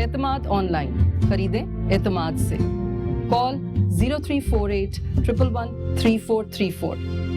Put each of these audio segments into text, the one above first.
एतमाद ऑनलाइन, खरीदें एतमाद से। कॉल 0348 111 3434।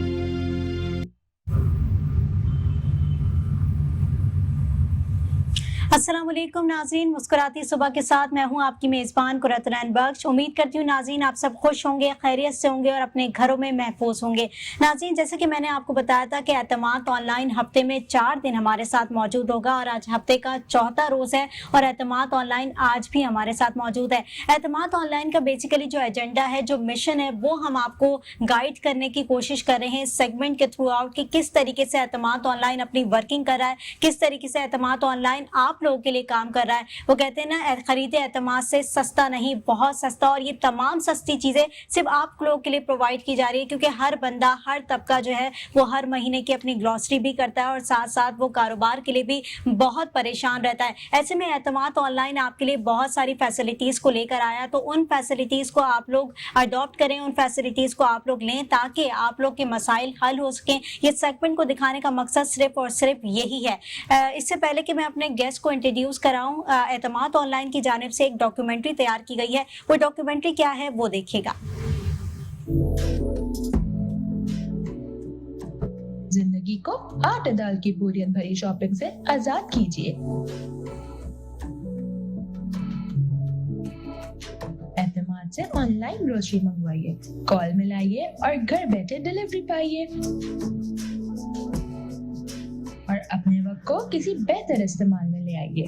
अस्सलाम वालेकुम नाज़रीन, मुस्कुराती सुबह के साथ मैं हूं आपकी मेज़बान कुरतुनैन बख्श। उम्मीद करती हूं नाज़रीन आप सब खुश होंगे, खैरियत से होंगे और अपने घरों में महफूज होंगे। नाज़रीन, जैसे कि मैंने आपको बताया था कि एतमाद ऑनलाइन हफ्ते में 4 दिन हमारे साथ मौजूद होगा और आज हफ्ते का चौथा रोज़ है और एतमाद ऑनलाइन आज भी हमारे साथ मौजूद है। एतमाद ऑनलाइन का बेसिकली जो एजेंडा है, जो मिशन है, वो हम आपको गाइड करने की कोशिश कर रहे हैं इस सेगमेंट के थ्रू आउट कि किस तरीके से एतमाद ऑनलाइन अपनी वर्किंग कर रहा है, किस तरीके से एतमाद ऑनलाइन आप लोगों के लिए काम कर रहा है। वो कहते हैं ना, खरीदे एतमाद से सस्ता नहीं, बहुत सस्ता। और ये तमाम सस्ती चीजें सिर्फ आप लोगों के लिए प्रोवाइड की जा रही है क्योंकि हर बंदा, हर तबका जो है वो हर महीने की अपनी ग्लॉसरी भी करता है और साथ साथ वो कारोबार के लिए भी बहुत परेशान रहता है। ऐसे में एतमाद ऑनलाइन आपके लिए बहुत सारी फैसिलिटीज को लेकर आया, तो उन फैसिलिटीज को आप लोग अडॉप्ट करें, उन फैसिलिटीज को आप लोग लें ताकि आप लोग के मसाइल हल हो सकें। ये सेगमेंट को दिखाने का मकसद सिर्फ और सिर्फ यही है। इससे पहले कि मैं अपने गेस्ट को इंट्रोड्यूस कराऊं, एतमाद ऑनलाइन की जानिब से एक डॉक्यूमेंट्री तैयार की गई है। वो डॉक्यूमेंट्री क्या है वो देखिएगा। जिंदगी को आठ दाल की बोरियत भरी शॉपिंग से आजाद कीजिए। एतमाद से ऑनलाइन ग्रोसरी मंगवाइए, कॉल मिलाइए और घर बैठे डिलीवरी पाइए और अपने वक्त को किसी बेहतर इस्तेमाल में ले आइए।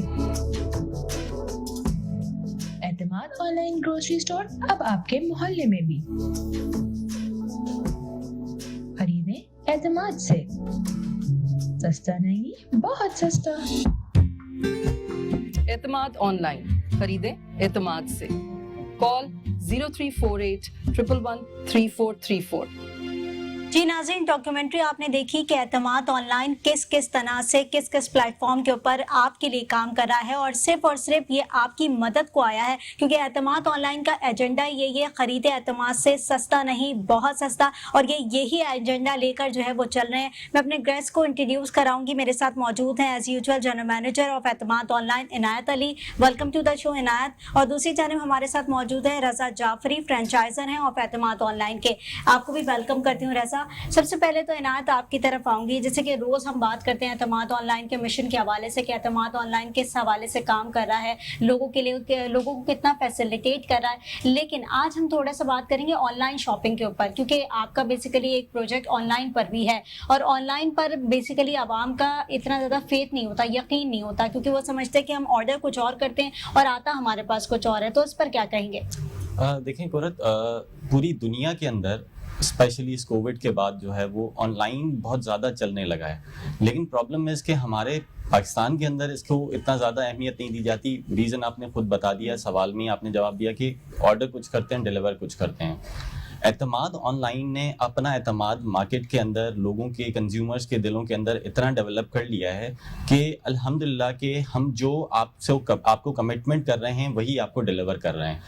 एतमाद ऑनलाइन ग्रोसरी स्टोर अब आपके मोहल्ले में भी। खरीदें एतमाद से, सस्ता नहीं, बहुत सस्ता। एतमाद ऑनलाइन, खरीदें एतमाद से। कॉल 0348 111 3434। जी नाज़रीन, डॉक्यूमेंट्री आपने देखी कि एतमाद ऑनलाइन किस किस तरह से, किस किस प्लेटफॉर्म के ऊपर आपके लिए काम कर रहा है और सिर्फ ये आपकी मदद को आया है क्योंकि एतमाद ऑनलाइन का एजेंडा ये खरीदे एतमाद से, सस्ता नहीं, बहुत सस्ता। और ये यही एजेंडा लेकर जो है वो चल रहे हैं। मैं अपने गेस्ट को इंट्रोड्यूस कराऊंगी। मेरे साथ मौजूद हैं as usual general manager of Etmad online Inayat Ali. Welcome to the show Inayat. और दूसरी जानब हमारे साथ मौजूद है रजा जाफरी, फ्रेंचाइजर हैं ऑफ एतमाद ऑनलाइन के। आपको भी वेलकम करती हूँ रजा। सबसे पहले तो इनायत आपकी तरफ आऊंगी। जैसे कि रोज हम बात करते हैं एतमाद ऑनलाइन के मिशन के हवाले से कि एतमाद ऑनलाइन किस हवाले से काम कर रहा है, लोगों के लिए, लोगों को कितना फैसिलिटेट कर रहा है। लेकिन आज हम थोड़ा सा बात करेंगे ऑनलाइन शॉपिंग के ऊपर क्योंकि आपका बेसिकली एक प्रोजेक्ट ऑनलाइन पर भी है और ऑनलाइन पर बेसिकली आवाम का इतना ज़्यादा फेथ नहीं होता, यकीन नहीं होता क्योंकि वो समझते हैं कि हम ऑर्डर कुछ और करते हैं और आता हमारे पास कुछ और है। तो इस पर क्या कहेंगे? देखें कुरत, पूरी दुनिया के अंदर स्पेशली इस कोविड के बाद जो है वो ऑनलाइन बहुत ज़्यादा चलने लगा है। लेकिन प्रॉब्लम है इसके हमारे पाकिस्तान के अंदर इसको इतना ज़्यादा अहमियत नहीं दी जाती। रीज़न आपने खुद बता दिया, सवाल में आपने जवाब दिया कि ऑर्डर कुछ करते हैं, डिलीवर कुछ करते हैं। एतमाद ऑनलाइन ने अपना एतमाद मार्केट के अंदर, लोगों के, कंज्यूमर्स के दिलों के अंदर इतना डेवलप कर लिया है कि अल्हम्दुलिल्लाह कि हम जो आपको कमिटमेंट कर रहे हैं वही आपको डिलीवर कर रहे हैं।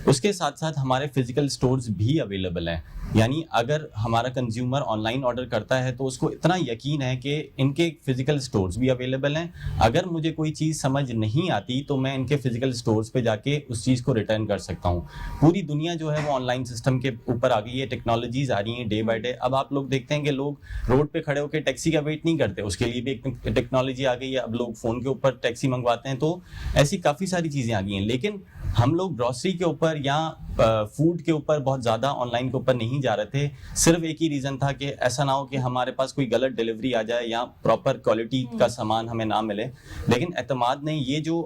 उसके साथ साथ हमारे फिजिकल स्टोर्स भी अवेलेबल हैं। यानी अगर हमारा कंज्यूमर ऑनलाइन ऑर्डर करता है तो उसको इतना यकीन है कि इनके फिजिकल स्टोर्स भी अवेलेबल हैं। अगर मुझे कोई चीज़ समझ नहीं आती तो मैं इनके फिजिकल स्टोर्स पे जाके उस चीज़ को रिटर्न कर सकता हूँ। पूरी दुनिया जो है वो ऑनलाइन सिस्टम के ऊपर आ गई है, टेक्नोलॉजीज आ रही हैं डे बाय डे। अब आप लोग देखते हैं कि लोग रोड पे खड़े होकर टैक्सी का वेट नहीं करते, उसके लिए भी एक टेक्नोलॉजी आ गई है। अब लोग फ़ोन के ऊपर टैक्सी मंगवाते हैं। तो ऐसी काफ़ी सारी चीज़ें आ गई हैं। लेकिन हम लोग ग्रॉसरी के ऊपर या फूड के ऊपर बहुत ज़्यादा ऑनलाइन के ऊपर नहीं जा रहे थे। सिर्फ एक ही रीज़न था कि ऐसा ना हो कि हमारे पास कोई गलत डिलीवरी आ जाए या प्रॉपर क्वालिटी का सामान हमें ना मिले। लेकिन एतमाद ने ये जो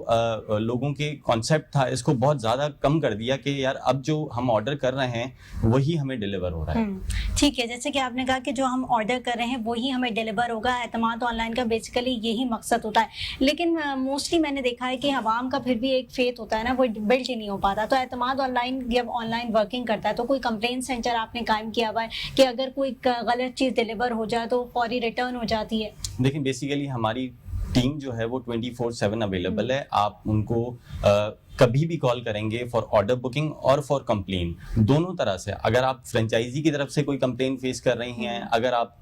लोगों के कॉन्सेप्ट था इसको बहुत ज़्यादा कम कर दिया कि यार अब जो हम ऑर्डर कर रहे हैं वही हमें डिलीवर हो रहा है। ठीक है, जैसे कि आपने कहा कि जो हम ऑर्डर कर रहे हैं वही हमें डिलीवर होगा। एतमाद ऑनलाइन का बेसिकली यही मकसद होता है। लेकिन मोस्टली मैंने देखा है कि आवाम का फिर भी एक फेथ होता है ना, वो बिल्ड ही नहीं हो पाता। तो एतमाद ऑनलाइन जब ऑनलाइन वर्किंग करता है तो कोई कंप्लेंट सेंटर आपने कायम किया हुआ है कि अगर कोई गलत चीज़ डिलीवर हो जाए तो फौरी रिटर्न हो जाती है? देखिए, बेसिकली हमारी टीम जो है वो 24/7 अवेलेबल है। आप उनको कभी भी कॉल करेंगे फॉर ऑर्डर बुकिंग और फॉर कंप्लेन, दोनों तरह से। अगर आप फ्रेंचाइजी की तरफ से कोई कंप्लेन फेस कर रही हैं, अगर आप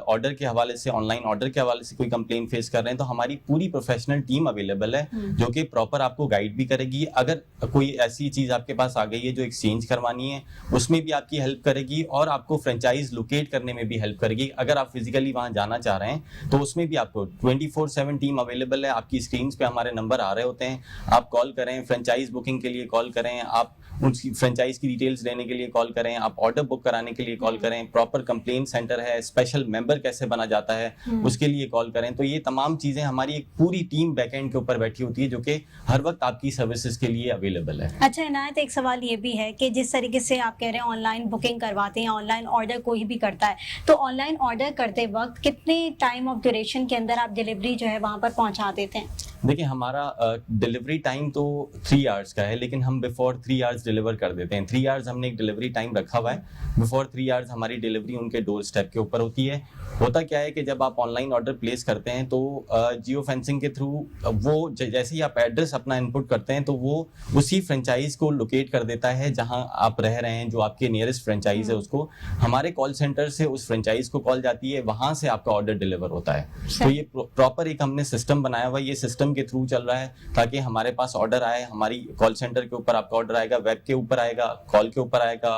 ऑर्डर के हवाले से, ऑनलाइन ऑर्डर के हवाले से कोई कंप्लेन फेस कर रहे हैं, तो हमारी पूरी प्रोफेशनल टीम अवेलेबल है जो कि प्रॉपर आपको गाइड भी करेगी। अगर कोई ऐसी चीज आपके पास आ गई है जो एक्सचेंज करवानी है, उसमें भी आपकी हेल्प करेगी और आपको फ्रेंचाइज लोकेट करने में भी हेल्प करेगी। अगर आप फिजिकली वहां जाना चाह रहे हैं तो उसमें भी आपको 24/7 टीम अवेलेबल है। आपकी स्क्रीन पे हमारे नंबर आ रहे होते हैं, आप कॉल करें, फ्रेंचाइज बुकिंग के लिए कॉल करें, आप उनकी फ्रेंचाइज की डिटेल्स लेने के लिए कॉल करें, आप ऑर्डर बुक कराने के लिए कॉल करें, प्रॉपर कंप्लेन सेंटर है, स्पेशल मेंबर कैसे बना जाता है उसके लिए कॉल करें। तो ये तमाम चीजें हमारी एक पूरी टीम बैकएंड के ऊपर बैठी होती है जो कि हर वक्त आपकी सर्विसेज के लिए अवेलेबल है। अच्छा इनायत, एक सवाल ये भी है कि जिस तरीके से आप कह रहे हैं ऑनलाइन बुकिंग करवाते हैं, ऑनलाइन ऑर्डर कोई भी करता है, तो ऑनलाइन ऑर्डर करते वक्त कितने टाइम ऑफ ड्यूरेशन के अंदर आप डिलीवरी जो है वहां पर पहुंचा देते हैं? देखिए, हमारा डिलीवरी टाइम तो 3 आवर्स का है, लेकिन हम बिफोर 3 आवर्स डिलीवर कर देते हैं। 3 आवर्स हमने एक डिलीवरी टाइम रखा हुआ है। बिफोर 3 आवर्स हमारी डिलीवरी उनके डोर स्टेप के ऊपर होती है। होता क्या है कि जब आप ऑनलाइन ऑर्डर प्लेस करते हैं तो जियो फेंसिंग के थ्रू वो जैसे ही आप एड्रेस अपना इनपुट करते हैं तो वो उसी फ्रेंचाइज को लोकेट कर देता है जहां आप रह रहे हैं, जो आपके नियरेस्ट फ्रेंचाइज है उसको हमारे कॉल सेंटर से उस फ्रेंचाइज को कॉल जाती है, वहां से आपका ऑर्डर डिलीवर होता है। तो ये प्रॉपर एक हमने सिस्टम बनाया हुआ है, ये सिस्टम के थ्रू चल रहा है ताकि हमारे पास ऑर्डर आए, हमारी कॉल सेंटर के ऊपर आपका ऑर्डर आएगा, वेब के ऊपर आएगा, कॉल के ऊपर आएगा,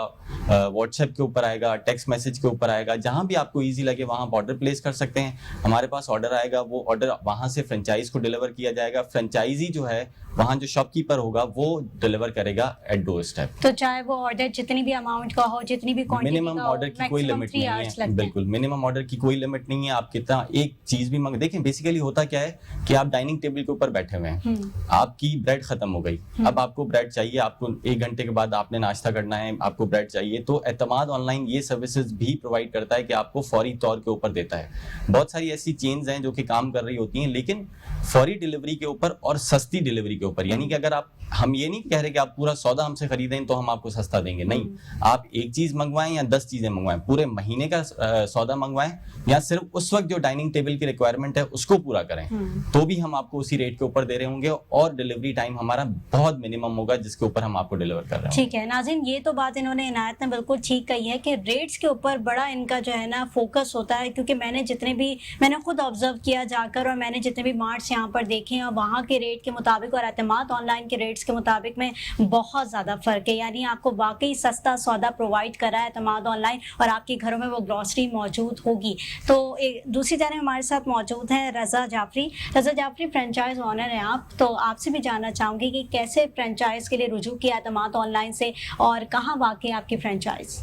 व्हाट्सएप के ऊपर आएगा, टेक्स्ट मैसेज के ऊपर आएगा, जहां भी आपको इजी लगे वहां आप ऑर्डर प्लेस कर सकते हैं। हमारे पास ऑर्डर आएगा, वो ऑर्डर वहां से फ्रेंचाइज को डिलीवर किया जाएगा। फ्रेंचाइजी जो है वहां जो शॉपकीपर होगा वो डिलीवर करेगा एट डोर स्टेप। तो चाहे वो ऑर्डर जितनी भी अमाउंट का हो, जितनी भी क्वांटिटी का हो, मिनिमम ऑर्डर की कोई लिमिट नहीं है। है। बिल्कुल मिनिमम ऑर्डर की कोई लिमिट नहीं है। आप कितना एक चीज भी मंग देखिए, बेसिकली होता क्या है कि आप डाइनिंग टेबल के ऊपर बैठे हुए हैं, आपकी ब्रेड खत्म हो गई, अब आपको ब्रेड चाहिए, आपको 1 घंटे के बाद आपने नाश्ता करना है, आपको ब्रेड चाहिए, तो एतमाद ऑनलाइन ये सर्विसेज भी प्रोवाइड करता है कि आपको फौरी तौर के ऊपर देता है। बहुत सारी ऐसी चेन्स हैं जो कि काम कर रही होती हैं, लेकिन फौरी डिलीवरी के ऊपर और सस्ती डिलीवरी के ऊपर। यानी कि अगर आप, हम ये नहीं कह रहे कि आप पूरा सौदा हमसे खरीदें तो हम आपको सस्ता देंगे, नहीं, आप एक चीज मंगवाएं या 10 चीजें मंगवाएं, पूरे महीने का सौदा मंगवाएं या सिर्फ उस वक्त जो डाइनिंग टेबल की रिक्वायरमेंट है उसको पूरा करें, तो भी हम आपको उसी रेट के ऊपर दे रहे होंगे और डिलीवरी टाइम हमारा बहुत मिनिमम होगा जिसके ऊपर हम आपको डिलीवर कर रहे हैं। ठीक है नाज़रीन, ये तो बात इन्होंने इनायत ने बिल्कुल ठीक कही है कि रेट्स के ऊपर बड़ा इनका जो है ना फोकस होता है, क्योंकि मैंने खुद ऑब्जर्व किया जाकर और मैंने जितने भी मार्ट्स यहाँ पर देखे हैं वहाँ के रेट के मुताबिक और एतमाद ऑनलाइन के रेट्स के मुताबिक में बहुत ज़्यादा फ़र्क है। यानी आपको वाकई सस्ता सौदा प्रोवाइड करा है एतमाद ऑनलाइन और आपके घरों में वो ग्रॉसरी मौजूद होगी। तो दूसरी तरफ हमारे साथ मौजूद हैं रज़ा जाफरी। रज़ा जाफरी फ्रेंचाइज ऑनर हैं आप, तो आपसे भी जानना चाहूँगी कि कैसे फ्रेंचाइज के लिए रुजू किया एतमाद ऑनलाइन से और कहाँ वाकई आपकी फ्रेंचाइज?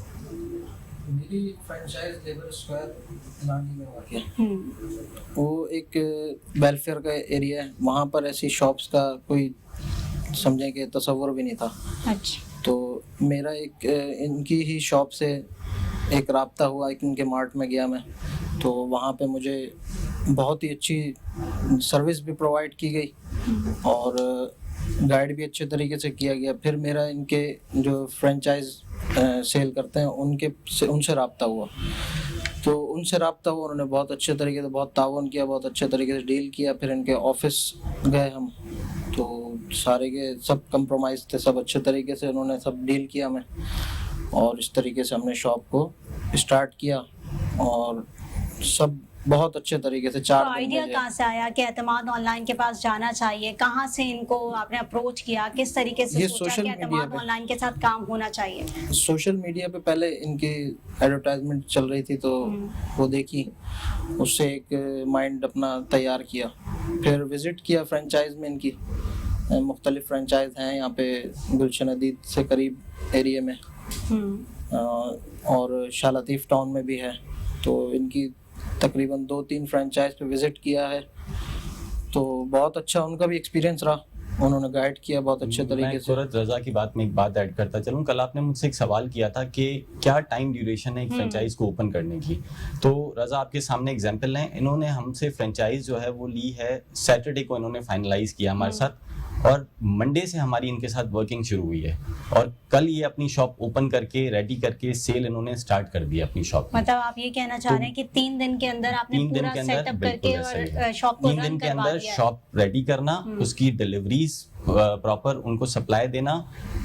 मेरी फ्रेंचाइज लेबर स्क्वायर लानी में वाक़ है। वो एक वेलफेयर का एरिया है, वहाँ पर ऐसी शॉप्स का कोई समझें कि तसव्वुर भी नहीं था। अच्छा। तो मेरा एक इनकी ही शॉप से एक राब्ता हुआ, एक इनके मार्ट में गया मैं, तो वहाँ पे मुझे बहुत ही अच्छी सर्विस भी प्रोवाइड की गई और गाइड भी अच्छे तरीके से किया गया। फिर मेरा इनके जो फ्रेंचाइज सेल करते हैं उनसे राब्ता हुआ, तो उनसे राब्ता हुआ, उन्होंने बहुत अच्छे तरीके से बहुत ताउन किया, बहुत अच्छे तरीके से डील किया। फिर इनके ऑफिस गए हम, तो सारे के सब कंप्रोमाइज़ थे, सब अच्छे तरीके से उन्होंने सब डील किया मैं, और इस तरीके से हमने शॉप को स्टार्ट किया और सब बहुत अच्छे तरीके से। 4 तो आइडिया कहाँ से आया कि एतमाद ऑनलाइन के पास जाना चाहिए? कहाँ से इनको आपने अप्रोच किया? किस तरीके से ये सोचा सोशल कि एतमाद मीडिया ऑनलाइन के साथ काम होना चाहिए? सोशल मीडिया पे पहले इनकी एडवर्टाइजमेंट चल रही थी, तो वो देखी, उससे एक माइंड अपना तैयार किया। फिर विज़िट किया फ्रेंचाइज में इनकी, मुख्तलिफ फ्रेंचाइज हैं यहाँ पे गुलशन अदीद से करीब एरिया में, और शाह लतीफ़ टाउन में भी है। तो इनकी तकरीबन 2-3 फ्रेंचाइज पे विज़िट किया है, तो बहुत अच्छा उनका भी एक्सपीरियंस रहा, उन्होंने गाइड किया बहुत अच्छे तरीके से। मैं रज़ा की बात में एक बात ऐड करता चलूँ, कल आपने मुझसे एक सवाल किया था कि क्या टाइम ड्यूरेशन है एक फ्रेंचाइज को ओपन करने की। तो रज़ा आपके सामने एग्जांपल है, इन्होंने हमसे फ्रेंचाइज जो है वो ली है, सैटरडे को इन्होंने फाइनलाइज किया हमारे साथ और मंडे से हमारी इनके साथ वर्किंग शुरू हुई है और कल ये अपनी शॉप ओपन करके रेडी करके सेल इन्होंने स्टार्ट कर दिया अपनी शॉप। मतलब आप ये कहना चाह रहे हैं कि 3 दिन के अंदर आपने पूरा सेटअप करके और शॉप को 3 दिन के अंदर शॉप रेडी करना, उसकी डिलीवरीज प्रॉपर उनको सप्लाई देना,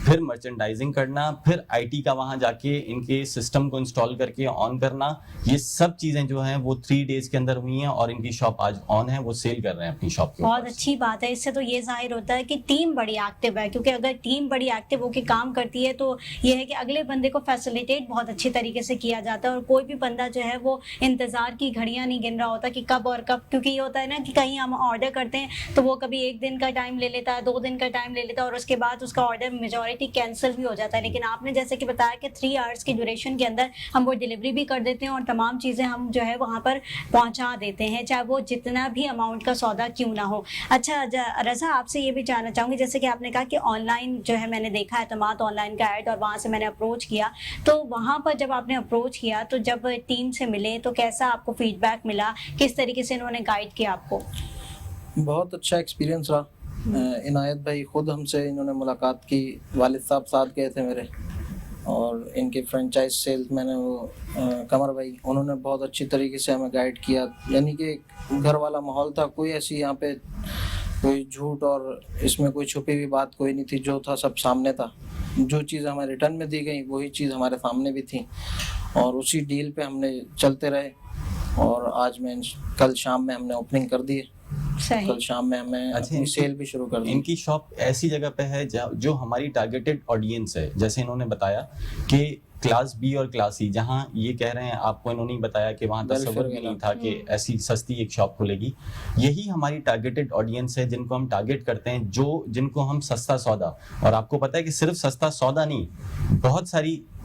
फिर मर्चेंडाइजिंग करना, फिर आईटी का वहां जाके इनके सिस्टम को इंस्टॉल करके ऑन करना, ये सब चीजें जो हैं वो 3 डेज के अंदर हुई हैं और इनकी शॉप आज ऑन है, वो सेल कर रहे हैं अपनी शॉप के बहुत ऊपर। अच्छी बात है। इससे तो ये जाहिर होता है कि टीम बड़ी एक्टिव है, क्योंकि अगर टीम बड़ी एक्टिव होकर काम करती है तो ये है कि अगले बंदे को फैसिलिटेट बहुत अच्छी तरीके से किया जाता है और कोई भी बंदा जो है वो इंतजार की घड़ियां नहीं गिन रहा होता कि कब और कब, क्योंकि ये होता है ना कि कहीं हम ऑर्डर करते हैं तो वो कभी 1 दिन का टाइम ले लेता है, 2 दिन का टाइम ले लेता है और उसके बाद उसका ऑर्डर मेजॉरिटी कैंसिल भी हो जाता है। लेकिन आपने जैसे कि बताया कि 3 आवर्स की ड्यूरेशन के अंदर हम वो डिलीवरी भी कर देते हैं और तमाम चीज़ें हम जो है वहाँ पर पहुँचा देते हैं, चाहे वो जितना भी अमाउंट का सौदा क्यों ना हो। अच्छा रज़ा, आपसे ये भी जानना चाहूँगी, जैसे कि आपने कहा कि ऑनलाइन जो है मैंने देखा है एतमाद ऑनलाइन का ऐड और वहाँ से मैंने अप्रोच किया, तो वहाँ पर जब आपने अप्रोच किया तो जब टीम से मिले तो कैसा आपको फीडबैक मिला, किस तरीके से इन्होंने गाइड किया आपको? बहुत अच्छा एक्सपीरियंस रहा। इनायत भाई खुद हमसे इन्होंने मुलाकात की, वालिद साहब साथ गए थे मेरे, और इनके फ्रेंचाइज सेल्स मैंने वो कमर भाई, उन्होंने बहुत अच्छी तरीके से हमें गाइड किया। यानी कि घर वाला माहौल था, कोई ऐसी यहाँ पे कोई झूठ और इसमें कोई छुपी हुई बात कोई नहीं थी, जो था सब सामने था। जो चीज़ हमें रिटर्न में दी गई वही चीज़ हमारे सामने भी थी और उसी डील पे हमने चलते रहे और आज कल शाम में हमने ओपनिंग कर दी है। कल शाम में हमें अपनी सेल भी शुरू कर दी। इनकी शॉप ऐसी जगह पे है जो हमारी टारगेटेड ऑडियंस है। जैसे इन्होंने बताया कि क्लास बी और क्लास सी, जहाँ ये कह रहे हैं, आपको इन्होंने बताया कि वहाँ तस्वर भी नहीं था कि ऐसी सस्ती एक शॉप खुलेगी। यही हमारी टारगेटेड ऑडियंस है जिनको हम टारगेट करते हैं, जिनको हम सस्ता सौदा, और आपको पता है कि सिर्फ सस्ता सौदा नहीं,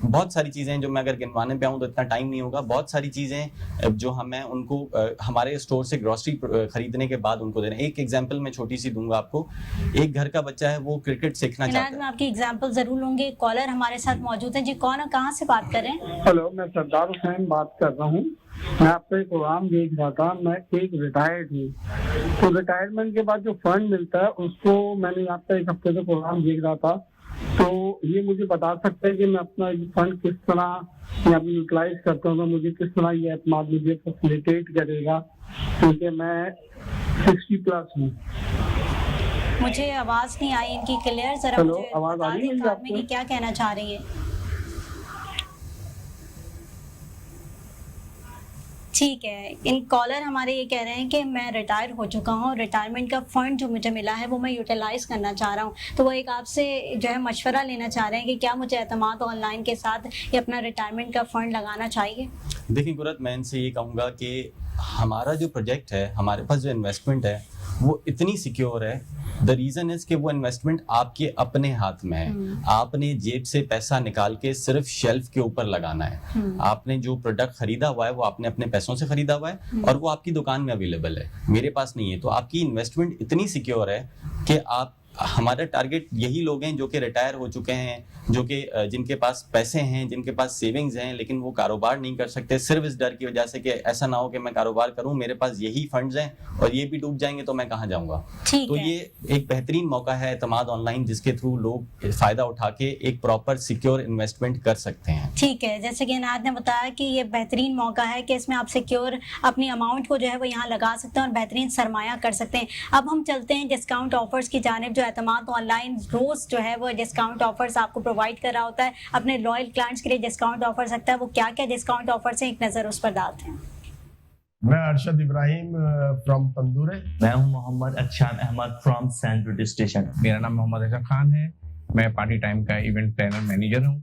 बहुत सारी चीजें जो मैं अगर गिनवाने पे आऊँ तो इतना टाइम नहीं होगा। बहुत सारी चीजें जो हमें उनको हमारे स्टोर से ग्रोसरी खरीदने के बाद उनको देना। एक एग्जांपल मैं छोटी सी दूंगा आपको। एक घर का बच्चा है, वो क्रिकेट सीखना चाहता है। मैं आपकी एग्जांपल जरूर लूंगी। कॉलर हमारे साथ मौजूद है जी, कौन है, कहाँ से बात कर रहे हैं? हेलो, मैं सरदार हुसैन बात कर रहा हूँ। मैं आपका एक प्रोग्राम देख रहा था। मैं एक रिटायर्ड हूँ, तो रिटायरमेंट के बाद जो फंड मिलता है उसको मैंने आपका एक हफ्ते से प्रोग्राम देख रहा था, तो ये मुझे बता सकते हैं कि मैं अपना फंड किस तरह यहाँ पे यूटिलाइज करता हूँ, तो मुझे किस तरह ये एतमाद मुझे फैसिलिटेट करेगा, क्योंकि मैं 60+ हूँ। मुझे आवाज नहीं आई इनकी क्लियर, जरा हेलो, मुझे आवाज बता आ रही दें है कार आपको? में कि क्या कहना चाह रही है। ठीक है, इन कॉलर हमारे ये कह रहे हैं कि मैं रिटायर हो चुका हूँ, रिटायरमेंट का फंड जो मुझे मिला है वो मैं यूटिलाइज करना चाह रहा हूँ, तो वो एक आपसे जो है मशवरा लेना चाह रहे हैं कि क्या मुझे एतमाद ऑनलाइन के साथ ये अपना रिटायरमेंट का फंड लगाना चाहिए। देखिए कुरत, मैं इनसे ये कहूँगा कि हमारा जो प्रोजेक्ट है, हमारे पास जो इन्वेस्टमेंट है वो इतनी सिक्योर है। द रीज़न इज कि वो इन्वेस्टमेंट आपके अपने हाथ में है। आपने जेब से पैसा निकाल के सिर्फ शेल्फ के ऊपर लगाना है। आपने जो प्रोडक्ट खरीदा हुआ है वो आपने अपने पैसों से खरीदा हुआ है और वो आपकी दुकान में अवेलेबल है, मेरे पास नहीं है। तो आपकी इन्वेस्टमेंट इतनी सिक्योर है कि हमारा टारगेट यही लोग हैं जो कि रिटायर हो चुके हैं, जो कि जिनके पास पैसे हैं, जिनके पास सेविंग्स हैं, लेकिन वो कारोबार नहीं कर सकते सिर्फ इस डर की वजह से कि ऐसा ना हो कि मैं कारोबार करूं, मेरे पास यही फंड्स हैं और ये भी डूब जाएंगे तो मैं कहां जाऊंगा। तो ये एक बेहतरीन मौका है एतमाद ऑनलाइन, जिसके थ्रू लोग फायदा उठा के एक प्रॉपर सिक्योर इन्वेस्टमेंट कर सकते हैं। ठीक है, जैसे कि इनायत ने बताया कि ये बेहतरीन मौका है कि इसमें आप सिक्योर अपनी अमाउंट को जो है वो यहाँ लगा सकते हैं और बेहतरीन सरमाया कर सकते हैं। अब हम चलते हैं डिस्काउंट ऑफर्स की जानिब। जो एतमाद ऑनलाइन रोज जो है वो डिस्काउंट ऑफर्स आपको प्रोवाइड कर रहा होता है, अपने लॉयल क्लाइंट्स के लिए डिस्काउंट ऑफर सकता है। वो क्या क्या डिस्काउंट ऑफर्स हैं, एक नज़र उस पर डालते हैं। मैं अरशद इब्राहिम फ्रॉम तंदूरे। मैं हूं Mohammad Akshan Ahmed from sandwich station. मेरा नाम मोहम्मद अजहर खान है, मैं पार्टी टाइम का इवेंट प्लानर मैनेजर हूँ।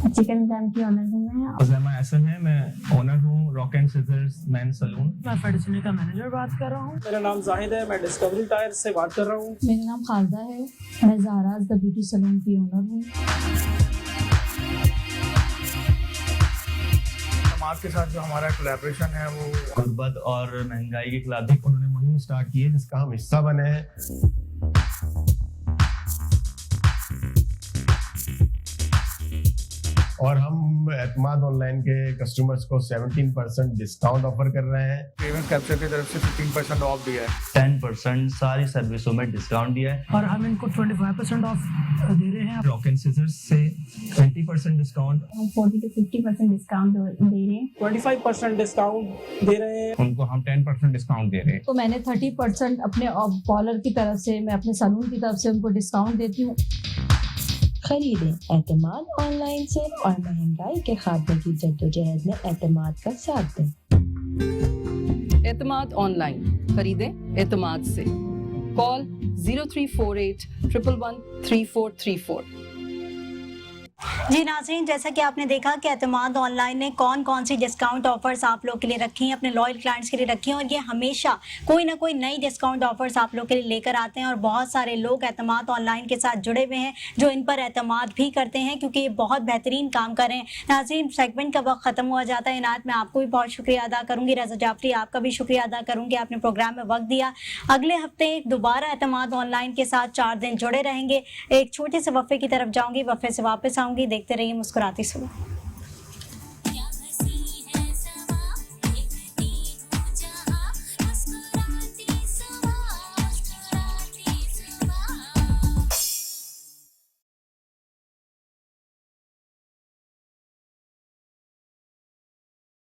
चिकन टाइम की ऑनर हूँ मैं। अज़मा एहसन है, मैं ओनर हूँ rock and scissors men salon. मैं फर्टिसिटी का मैनेजर बात कर रहा हूँ। मेरा नाम जाहिद है, मैं डिस्कवरी टायर से बात कर रहा हूँ। मेरा नाम खालदा है, मैं ज़ाराज़ द ब्यूटी सलून की ओनर हूँ। समाज के साथ जो हमारा कोलैबोरेशन है वो गुर्बत और महंगाई के खिलाफ भी उन्होंने मुहिम स्टार्ट की है जिसका हम हिस्सा बने हैं। और हम एतमाद ऑनलाइन के कस्टमर्स को 17% डिस्काउंट ऑफर कर रहे हैं। पेमेंट कैप्चर की तरफ से 15% ऑफ दिया है, 10% सारी सर्विसों में डिस्काउंट दिया है और हम इनको 25% ऑफ दे रहे हैं। रॉक एंड सीजर्स से 20% डिस्काउंट, हम 40 to 50% डिस्काउंट दे रहे हैं। 25% डिस्काउंट दे रहे हैं। उनको हम 10% डिस्काउंट दे रहे हैं। तो मैंने 30% अपने पार्लर की तरफ से, मैं अपने सैलून की तरफ से उनको डिस्काउंट देती हूँ। खरीदें एतमाद ऑनलाइन से और महंगाई के खात्मे की जद्दोजहद में एतमाद का साथ दें। एतमाद ऑनलाइन खरीदें एतमाद से। कॉल 0348 111 3434। जी नाज़रीन, जैसा कि आपने देखा कि एतमाद ऑनलाइन ने कौन कौन सी डिस्काउंट ऑफर्स आप लोग के लिए रखी हैं, अपने लॉयल क्लाइंट्स के लिए रखी हैं, और ये हमेशा कोई ना कोई नई डिस्काउंट ऑफर्स आप लोग के लिए लेकर आते हैं। और बहुत सारे लोग एतमाद ऑनलाइन के साथ जुड़े हुए हैं जो इन पर एतमाद भी करते हैं क्योंकि ये बहुत बेहतरीन काम कर रहे हैं। नाज़रीन, सेगमेंट का वक्त ख़त्म हुआ जाता है। इनायत, मैं आपको भी बहुत शुक्रिया अदा करूँगी। रज़ा जाफरी, आपका भी शुक्रिया अदा करूँगी, आपने प्रोग्राम में वक्त दिया। अगले हफ्ते दोबारा एतमाद ऑनलाइन के साथ 4 दिन जुड़े रहेंगे। एक छोटे से वफ़े की तरफ जाऊँगी, वफ़े से वापस आऊँगी। देखते रहिए मुस्कुराती सुबह।